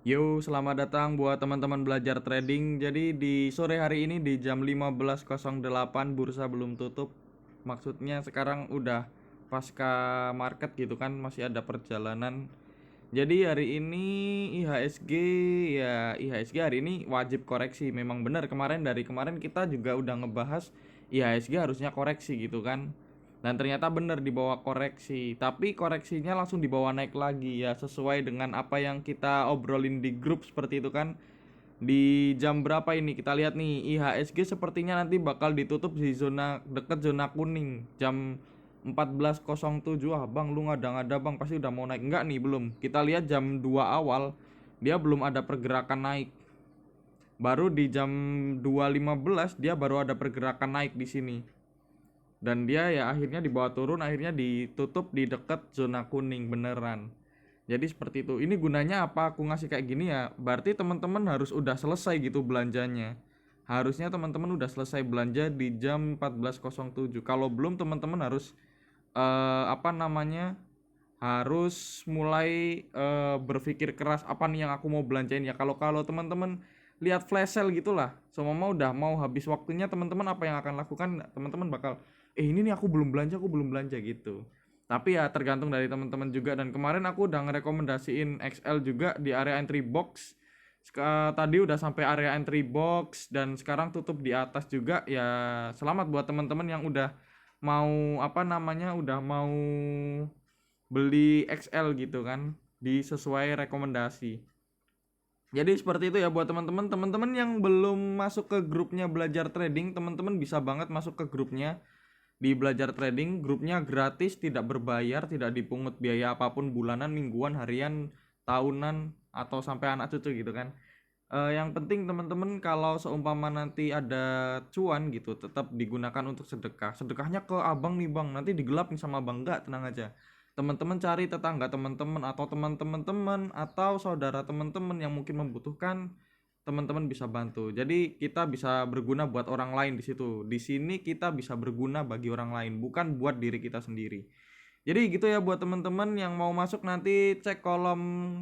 Yo, selamat datang buat teman-teman belajar trading. Jadi di sore hari ini di jam 15.08 bursa belum tutup. Maksudnya sekarang udah pasca market gitu kan, masih ada perjalanan. Jadi hari ini IHSG IHSG hari ini wajib koreksi. Memang benar dari kemarin kita juga udah ngebahas IHSG harusnya koreksi gitu kan. Dan ternyata benar dibawa koreksi, tapi koreksinya langsung dibawa naik lagi ya, sesuai dengan apa yang kita obrolin di grup seperti itu kan. Di jam berapa ini kita lihat nih, IHSG sepertinya nanti bakal ditutup di zona deket zona kuning jam 14.07. Ah bang, lu ngada-ngada bang, pasti udah mau naik. Enggak nih, belum. Kita lihat jam 2 awal dia belum ada pergerakan naik. Baru di jam 2.15 dia baru ada pergerakan naik di sini. Dan dia ya akhirnya dibawa turun, akhirnya ditutup di dekat zona kuning beneran. Jadi seperti itu. Ini gunanya apa aku ngasih kayak gini ya? Berarti teman-teman harus udah selesai gitu belanjanya. Harusnya teman-teman udah selesai belanja di jam 14.07. Kalau belum, teman-teman harus apa namanya? Harus mulai berpikir keras, apa nih yang aku mau belanjain ya. Kalau teman-teman lihat flash sale gitulah, semua udah mau habis waktunya, teman-teman apa yang akan lakukan? Teman-teman bakal ini nih, aku belum belanja gitu. Tapi ya tergantung dari teman-teman juga. Dan kemarin aku udah ngerekomendasiin XL juga di area entry box. Tadi udah sampai area entry box dan sekarang tutup di atas juga ya. Selamat buat teman-teman yang udah mau apa namanya, udah mau beli XL gitu kan, di sesuai rekomendasi. Jadi seperti itu ya buat teman-teman yang belum masuk ke grupnya belajar trading. Teman-teman bisa banget masuk ke grupnya di belajar trading. Grupnya gratis, tidak berbayar, tidak dipungut biaya apapun bulanan, mingguan, harian, tahunan, atau sampai anak cucu gitu kan. Yang penting teman-teman kalau seumpama nanti ada cuan gitu, tetap digunakan untuk sedekah. Sedekahnya ke abang nih bang, nanti digelap nih sama abang. Enggak, tenang aja. Teman-teman cari tetangga teman-teman atau teman-teman atau saudara teman-teman yang mungkin membutuhkan, teman-teman bisa bantu. Jadi kita bisa berguna buat orang lain di situ. Di sini kita bisa berguna bagi orang lain, bukan buat diri kita sendiri. Jadi gitu ya buat teman-teman yang mau masuk, nanti cek kolom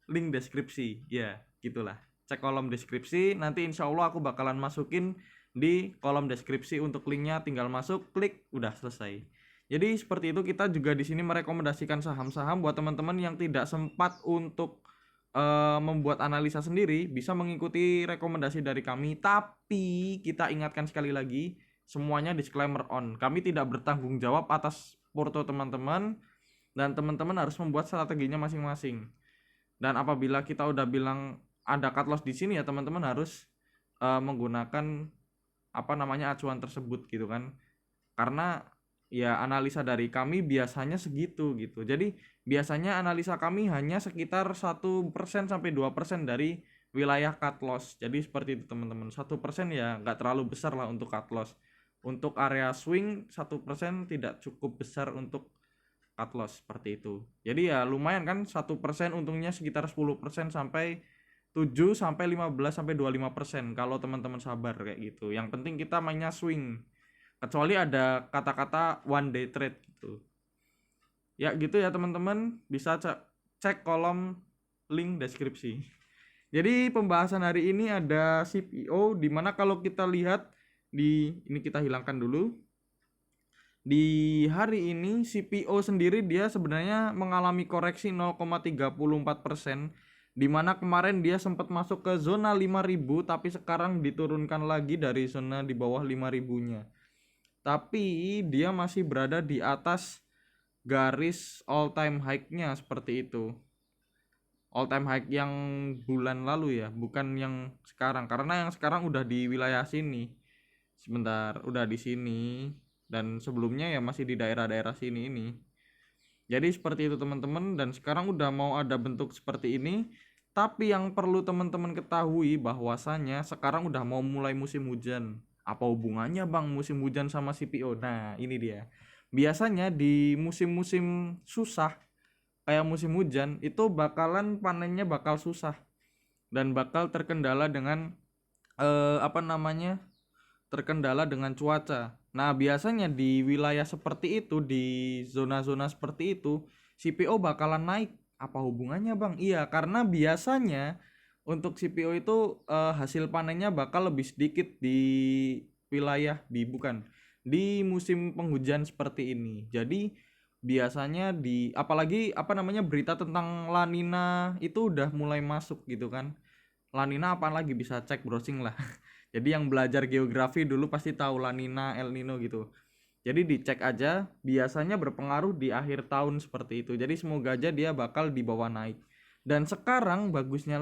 link deskripsi ya, gitulah. Cek kolom deskripsi, nanti insya Allah aku bakalan masukin di kolom deskripsi untuk linknya, tinggal masuk, klik, udah selesai. Jadi seperti itu. Kita juga di sini merekomendasikan saham-saham buat teman-teman yang tidak sempat untuk membuat analisa sendiri, bisa mengikuti rekomendasi dari kami. Tapi kita ingatkan sekali lagi, semuanya disclaimer on. Kami tidak bertanggung jawab atas porto teman-teman, dan teman-teman harus membuat strateginya masing-masing. Dan apabila kita udah bilang ada cut loss di sini ya, teman-teman harus menggunakan apa namanya acuan tersebut gitu kan. Karena ya analisa dari kami biasanya segitu gitu. Jadi biasanya analisa kami hanya sekitar 1% sampai 2% dari wilayah cut loss. Jadi seperti itu teman-teman. 1% ya nggak terlalu besar lah untuk cut loss. Untuk area swing 1% tidak cukup besar untuk cut loss seperti itu. Jadi ya lumayan kan, 1% untungnya sekitar 10% sampai 7 sampai 15 sampai 25% kalau teman-teman sabar kayak gitu. Yang penting kita mainnya swing. Kecuali ada kata-kata one day trade gitu. Ya gitu ya teman-teman, bisa cek kolom link deskripsi. Jadi pembahasan hari ini ada CPO, dimana kalau kita lihat di ini, kita hilangkan dulu. Di hari ini CPO sendiri dia sebenarnya mengalami koreksi 0,34%, di mana kemarin dia sempat masuk ke zona 5.000 tapi sekarang diturunkan lagi dari zona di bawah 5.000-nya. Tapi dia masih berada di atas garis all time high-nya seperti itu. All time high yang bulan lalu ya, bukan yang sekarang. Karena yang sekarang udah di wilayah sini. Sebentar, udah di sini, dan sebelumnya ya masih di daerah-daerah sini ini. Jadi seperti itu teman-teman, dan sekarang udah mau ada bentuk seperti ini. Tapi yang perlu teman-teman ketahui bahwasanya sekarang udah mau mulai musim hujan. Apa hubungannya bang musim hujan sama CPO? Nah ini dia. Biasanya di musim-musim susah kayak musim hujan itu bakalan panennya bakal susah dan bakal terkendala dengan apa namanya, terkendala dengan cuaca. Nah, biasanya di wilayah seperti itu, di zona-zona seperti itu, CPO bakalan naik. Apa hubungannya bang? Iya, karena biasanya untuk CPO itu hasil panennya bakal lebih sedikit di wilayah di musim penghujan seperti ini. Jadi biasanya apalagi apa namanya berita tentang La Nina itu udah mulai masuk gitu kan. La Nina apa lagi bisa cek browsing lah. Jadi yang belajar geografi dulu pasti tahu La Nina, El Nino gitu. Jadi dicek aja, biasanya berpengaruh di akhir tahun seperti itu. Jadi semoga aja dia bakal dibawa naik. Dan sekarang bagusnya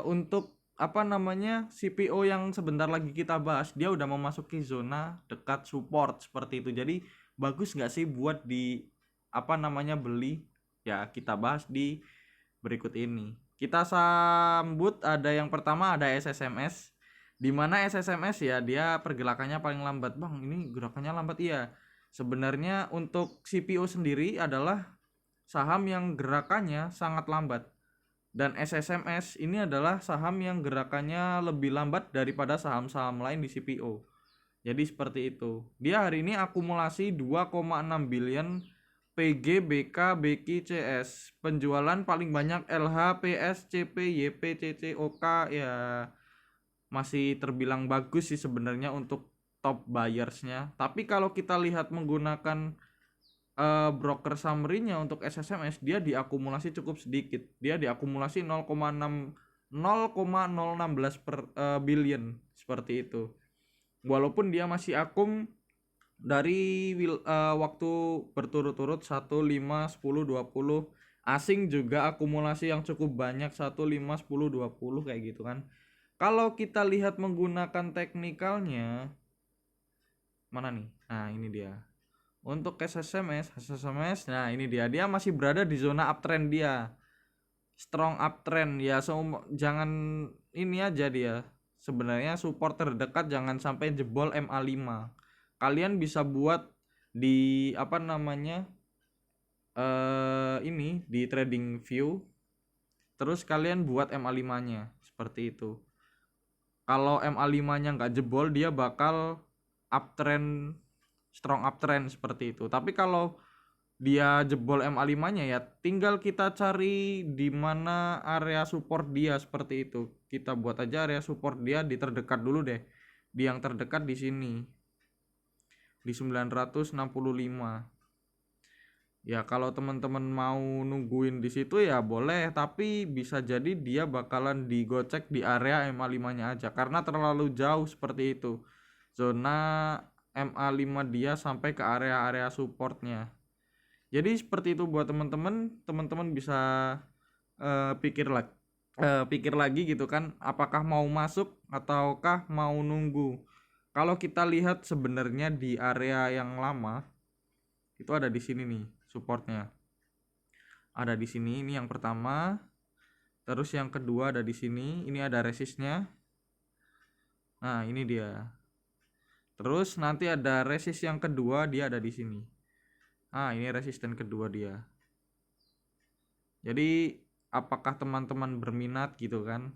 untuk apa namanya CPO yang sebentar lagi kita bahas, dia udah memasuki zona dekat support seperti itu. Jadi bagus nggak sih buat di apa namanya beli? Ya kita bahas di berikut ini. Kita sambut ada yang pertama ada SSMS, di mana SSMS ya dia pergerakannya paling lambat. Bang, ini gerakannya lambat. Iya. Sebenarnya untuk CPO sendiri adalah saham yang gerakannya sangat lambat. Dan SSMS ini adalah saham yang gerakannya lebih lambat daripada saham-saham lain di CPO. Jadi seperti itu. Dia hari ini akumulasi 2,6 billion PG, BK, BQ, CS. Penjualan paling banyak LH, PS, CP, YP, CC, OK ya masih terbilang bagus sih sebenarnya untuk top buyersnya. Tapi kalau kita lihat menggunakan broker summary-nya untuk SSMS, dia diakumulasi cukup sedikit. Dia diakumulasi 0,016 billion seperti itu. Walaupun dia masih akum dari waktu berturut-turut 1, 5, 10, 20. Asing juga akumulasi yang cukup banyak 1, 5, 10, 20 kayak gitu kan. Kalau kita lihat menggunakan teknikalnya, mana nih? Nah ini dia. Untuk SSMS, nah ini dia masih berada di zona uptrend dia, strong uptrend ya. Jangan ini aja dia. Sebenarnya support terdekat jangan sampai jebol MA5. Kalian bisa buat di apa namanya ini di trading view, terus kalian buat MA5-nya seperti itu. Kalau MA5-nya nggak jebol, dia bakal uptrend, strong uptrend seperti itu. Tapi kalau dia jebol MA5-nya ya tinggal kita cari di mana area support dia seperti itu. Kita buat aja area support dia di terdekat dulu deh. Di yang terdekat di sini. Di 965. Ya kalau teman-teman mau nungguin di situ ya boleh, tapi bisa jadi dia bakalan digocek di area MA5-nya aja karena terlalu jauh seperti itu. Zona MA5 dia sampai ke area-area supportnya. Jadi seperti itu buat teman-teman bisa pikir lagi gitu kan, apakah mau masuk ataukah mau nunggu. Kalau kita lihat sebenarnya di area yang lama itu ada di sini nih supportnya. Ada di sini, ini yang pertama. Terus yang kedua ada di sini, ini ada resistnya. Nah, ini dia. Terus nanti ada resist yang kedua, dia ada di sini. Ah, ini resisten kedua dia. Jadi, apakah teman-teman berminat gitu kan?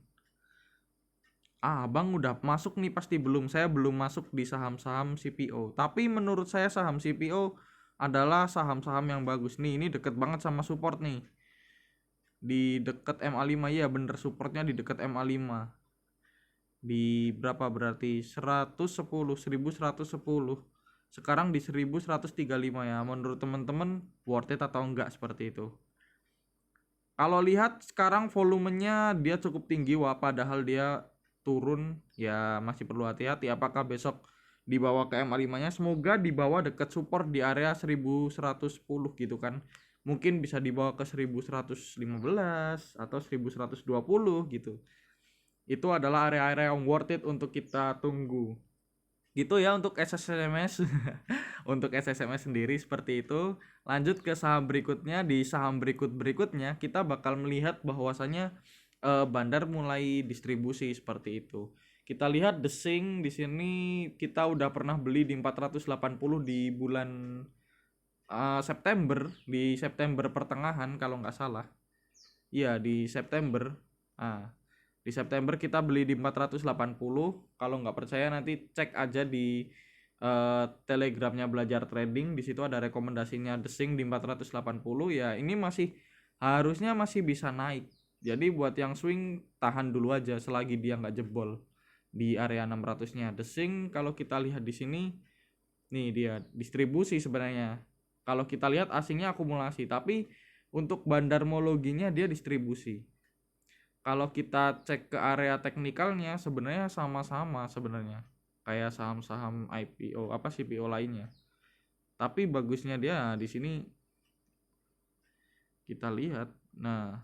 Bang udah masuk nih, pasti belum. Saya belum masuk di saham-saham CPO. Tapi menurut saya saham CPO adalah saham-saham yang bagus nih. Ini deket banget sama support nih. Di deket MA5 ya, bener supportnya di deket MA5. Di berapa berarti? 1110. Sekarang di 1135 ya. Menurut teman-teman worth it atau enggak seperti itu? Kalau lihat sekarang volumenya dia cukup tinggi padahal dia turun ya, masih perlu hati-hati apakah besok dibawa ke MA5-nya. Semoga dibawa dekat support di area 1110 gitu kan. Mungkin bisa dibawa ke 1115 atau 1120 gitu. Itu adalah area-area yang worth it untuk kita tunggu. Gitu ya untuk SSMS. Untuk SSMS sendiri seperti itu. Lanjut ke saham berikutnya. Di saham berikutnya kita bakal melihat bahwasanya Bandar mulai distribusi seperti itu. Kita lihat The Sing di sini kita udah pernah beli di 480 di bulan September, di September pertengahan kalau nggak salah. Iya, di September. Di September kita beli di 480. Kalau nggak percaya nanti cek aja di telegramnya belajar trading. Di situ ada rekomendasinya desing di 480 ya. Ini harusnya masih bisa naik. Jadi buat yang swing tahan dulu aja selagi dia nggak jebol di area 600-nya. Desing kalau kita lihat di sini nih dia distribusi sebenarnya. Kalau kita lihat asingnya akumulasi, tapi untuk bandarmologinya dia distribusi. Kalau kita cek ke area teknikalnya sebenarnya sama-sama sebenarnya. Kayak saham-saham IPO apa CPO lainnya. Tapi bagusnya dia di sini kita lihat. Nah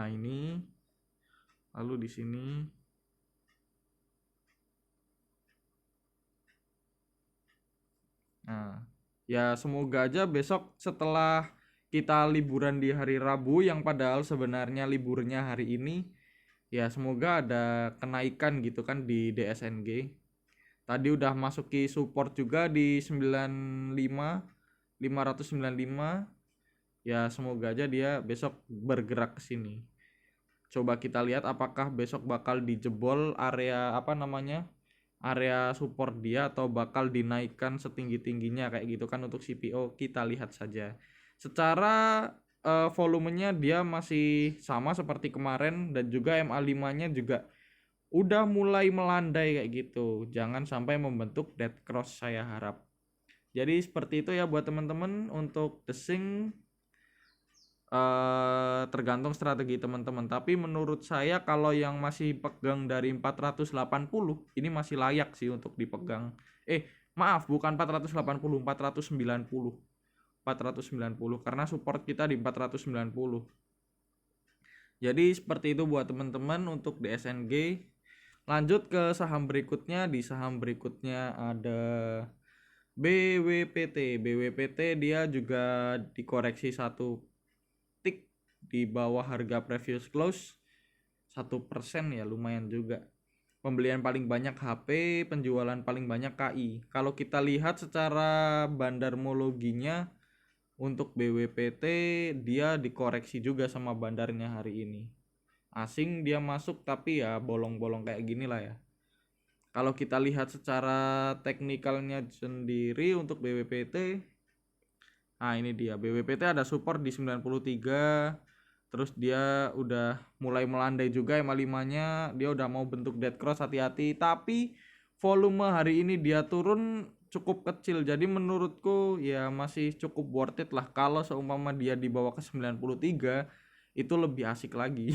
ini lalu di sini nah ya semoga aja besok setelah kita liburan di hari Rabu yang padahal sebenarnya liburnya hari ini ya semoga ada kenaikan gitu kan di DSNG. Tadi udah masuki support juga di 595 ya semoga aja dia besok bergerak ke sini. Coba kita lihat apakah besok bakal dijebol area area support dia atau bakal dinaikkan setinggi-tingginya kayak gitu kan. Untuk CPO kita lihat saja. Secara volumenya dia masih sama seperti kemarin dan juga MA5-nya juga udah mulai melandai kayak gitu. Jangan sampai membentuk dead cross saya harap. Jadi seperti itu ya buat teman-teman. Untuk desing tergantung strategi teman-teman, tapi menurut saya kalau yang masih pegang dari 480 ini masih layak sih untuk dipegang. Maaf, bukan 480, 490 karena support kita di 490. Jadi seperti itu buat teman-teman untuk DSNG. Lanjut ke saham berikutnya. Di saham berikutnya ada BWPT. BWPT dia juga dikoreksi satu tik di bawah harga previous close 1% ya, lumayan juga. Pembelian paling banyak HP, penjualan paling banyak KI. Kalau kita lihat secara bandarmologinya untuk BWPT dia dikoreksi juga sama bandarnya hari ini. Asing dia masuk tapi ya bolong-bolong kayak gini lah ya. Kalau kita lihat secara teknikalnya sendiri untuk BWPT, nah ini dia BWPT ada support di 93. Terus dia udah mulai melandai juga MA5-nya, dia udah mau bentuk dead cross, hati-hati. Tapi volume hari ini dia turun cukup kecil, jadi menurutku ya masih cukup worth it lah. Kalau seumpama dia dibawa ke 93 itu lebih asik lagi.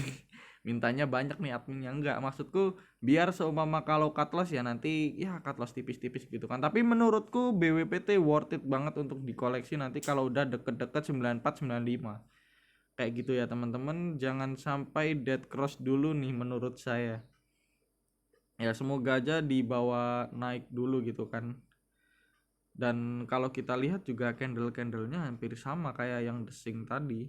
Mintanya banyak nih adminnya, enggak, maksudku biar seumpama kalau cut loss ya nanti ya cut loss tipis-tipis gitu kan. Tapi menurutku BWPT worth it banget untuk dikoleksi nanti kalau udah deket-deket 94 95 kayak gitu ya teman-teman. Jangan sampai dead cross dulu nih menurut saya ya. Semoga aja dibawa naik dulu gitu kan. Dan kalau kita lihat juga candle-candlenya hampir sama kayak yang desing tadi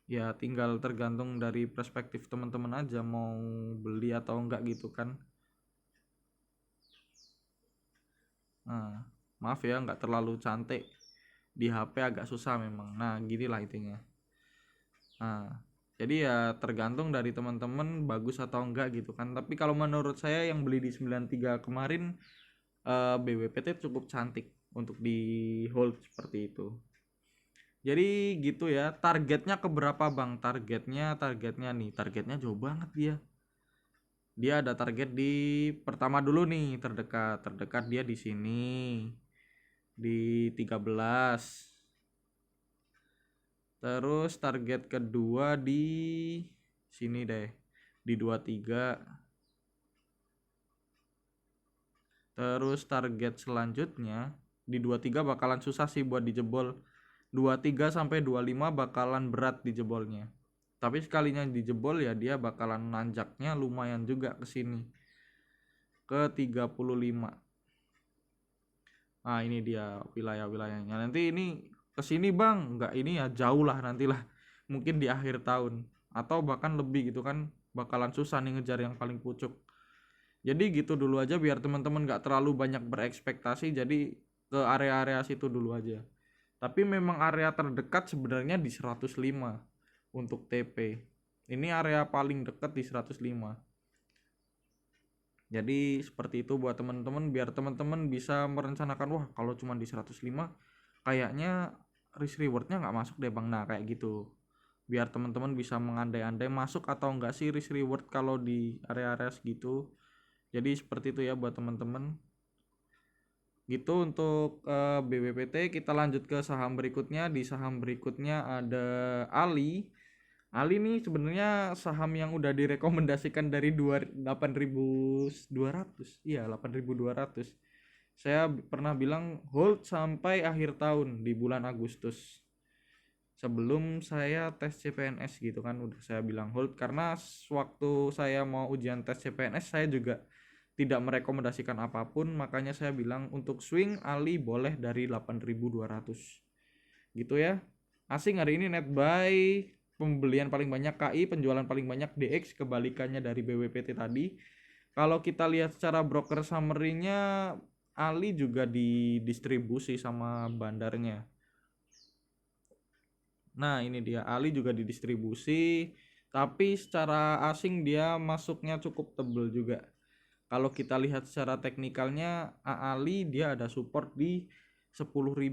ya. Tinggal tergantung dari perspektif teman-teman aja mau beli atau enggak gitu kan. Nah maaf ya enggak terlalu cantik di HP, agak susah memang. Nah gini lah intinya. Nah jadi ya tergantung dari teman-teman bagus atau enggak gitu kan. Tapi kalau menurut saya yang beli di 93 kemarin BWPT cukup cantik untuk di hold seperti itu. Jadi gitu ya. Targetnya keberapa bang? Targetnya nih, targetnya jauh banget dia. Dia ada target di pertama dulu nih, terdekat dia di sini di 13. Terus target kedua di sini deh di 23. Terus target selanjutnya di 23 bakalan susah sih buat dijebol. 23 sampai 25 bakalan berat dijebolnya. Tapi sekalinya dijebol ya dia bakalan nanjaknya lumayan juga ke sini. Ke 35. Nah, ini dia wilayah-wilayahnya. Nanti ini ke sini Bang, enggak ini ya jauh lah nantilah. Mungkin di akhir tahun atau bahkan lebih gitu kan, bakalan susah nih ngejar yang paling pucuk. Jadi gitu dulu aja biar teman-teman gak terlalu banyak berekspektasi, jadi ke area-area situ dulu aja. Tapi memang area terdekat sebenarnya di 105 untuk TP. Ini area paling dekat di 105. Jadi seperti itu buat teman-teman, biar teman-teman bisa merencanakan, wah kalau cuma di 105 kayaknya risk rewardnya nggak masuk deh bang. Nah kayak gitu, biar teman-teman bisa mengandai-andai masuk atau enggak sih risk reward kalau di area-area segitu. Jadi seperti itu ya buat teman-teman. Gitu untuk BBPT. Kita lanjut ke saham berikutnya. Di saham berikutnya ada Ali. Ali nih sebenarnya saham yang udah direkomendasikan dari 8.200. Iya, 8.200. Saya pernah bilang hold sampai akhir tahun di bulan Agustus. Sebelum saya tes CPNS gitu kan udah saya bilang hold, karena waktu saya mau ujian tes CPNS saya juga tidak merekomendasikan apapun, makanya saya bilang untuk swing Ali boleh dari 8.200 gitu ya. Asing hari ini net buy, pembelian paling banyak KI, penjualan paling banyak DX, kebalikannya dari BWPT tadi. Kalau kita lihat secara broker summary-nya, Ali juga didistribusi sama bandarnya. Nah ini dia, Ali juga didistribusi, tapi secara asing dia masuknya cukup tebel juga. Kalau kita lihat secara teknikalnya, Ali dia ada support di 10.000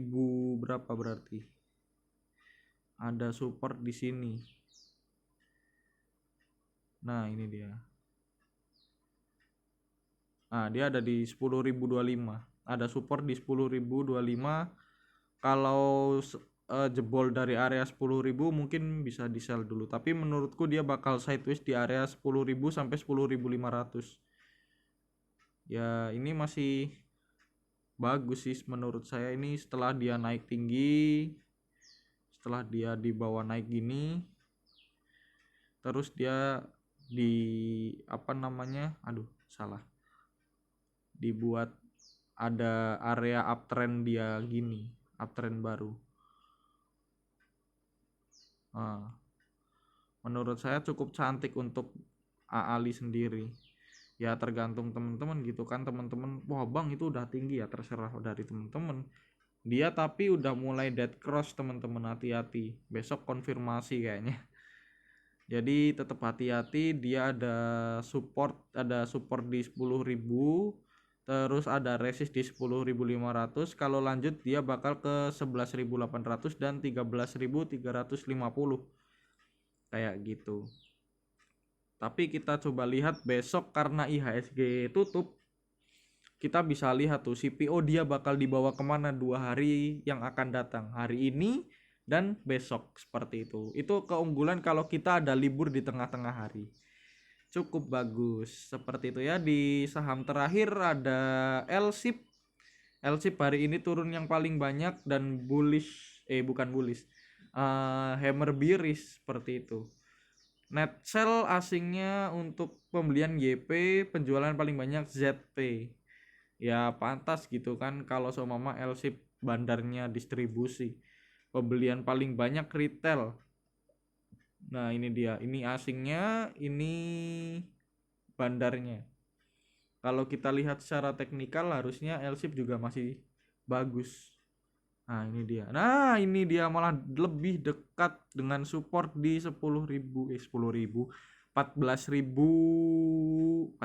berapa berarti? Ada support di sini. Nah ini dia. Nah dia ada di 10.025. Ada support di 10.025. Kalau jebol dari area 10.000 mungkin bisa di sell dulu, tapi menurutku dia bakal sideways di area 10.000 sampai 10.500. Ya ini masih bagus sih menurut saya, ini setelah dia naik tinggi, setelah dia di bawah naik gini, terus dia di dibuat ada area uptrend dia gini, uptrend baru. Nah, menurut saya cukup cantik untuk Ali sendiri. Ya tergantung teman-teman gitu kan, teman-teman wah bang itu udah tinggi, ya terserah dari teman-teman. Dia tapi udah mulai dead cross teman-teman, hati-hati besok konfirmasi kayaknya. Jadi tetap hati-hati, dia ada support di 10.000, terus ada resist di 10.500. Kalau lanjut dia bakal ke 11.800 dan 13.350 kayak gitu. Tapi kita coba lihat besok, karena IHSG tutup, kita bisa lihat tuh CPO dia bakal dibawa kemana 2 hari yang akan datang, hari ini dan besok, seperti itu. Itu keunggulan kalau kita ada libur di tengah-tengah hari, cukup bagus seperti itu ya. Di saham terakhir ada LSIP. LSIP hari ini turun yang paling banyak dan bukan bullish, hammer bearish seperti itu. Net sell asingnya untuk pembelian YP, penjualan paling banyak ZP. Ya pantas gitu kan kalau seumpama LSIP bandarnya distribusi. Pembelian paling banyak retail. Nah ini dia, ini asingnya, ini bandarnya. Kalau kita lihat secara teknikal harusnya LSIP juga masih bagus. Nah ini dia malah lebih dekat dengan support di 10.000, 14.420.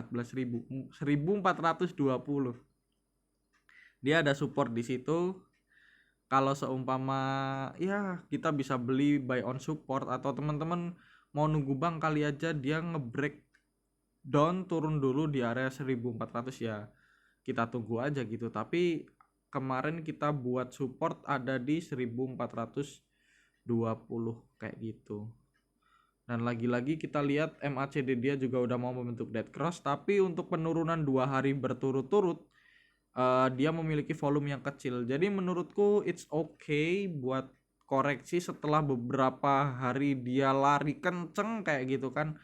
Dia ada support di situ. Kalau seumpama ya kita bisa beli buy on support, atau teman-teman mau nunggu bang kali aja dia ngebreak down turun dulu di area 1.400, ya kita tunggu aja gitu. Tapi kemarin kita buat support ada di 1.420 kayak gitu. Dan lagi-lagi kita lihat MACD dia juga udah mau membentuk dead cross, tapi untuk penurunan 2 hari berturut-turut dia memiliki volume yang kecil. Jadi menurutku it's okay buat koreksi setelah beberapa hari dia lari kenceng kayak gitu kan.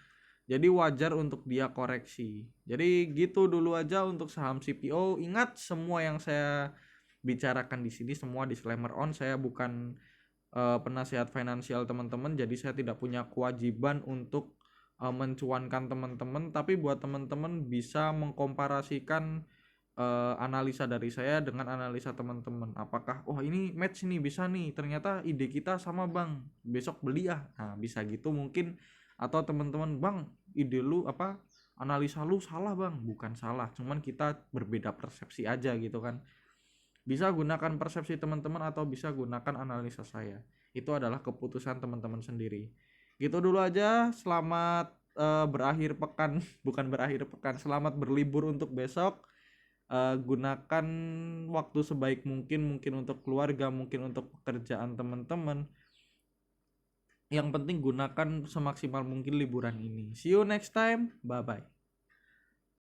Jadi wajar untuk dia koreksi. Jadi gitu dulu aja untuk saham CPO. Ingat semua yang saya bicarakan di sini semua disclaimer on. Saya bukan penasihat finansial teman-teman, jadi saya tidak punya kewajiban untuk mencuankan teman-teman. Tapi buat teman-teman bisa mengkomparasikan analisa dari saya dengan analisa teman-teman. Apakah ini match nih, bisa nih, ternyata ide kita sama bang, besok beli nah bisa gitu mungkin Atau teman-teman, bang, ide lu apa, analisa lu salah bang. Bukan salah, cuman kita berbeda persepsi aja gitu kan. Bisa gunakan persepsi teman-teman atau bisa gunakan analisa saya, itu adalah keputusan teman-teman sendiri. Gitu dulu aja. Selamat berakhir pekan bukan berakhir pekan, selamat berlibur untuk besok. Gunakan waktu sebaik mungkin, mungkin untuk keluarga, mungkin untuk pekerjaan teman-teman. Yang penting gunakan semaksimal mungkin liburan ini. See you next time, bye bye.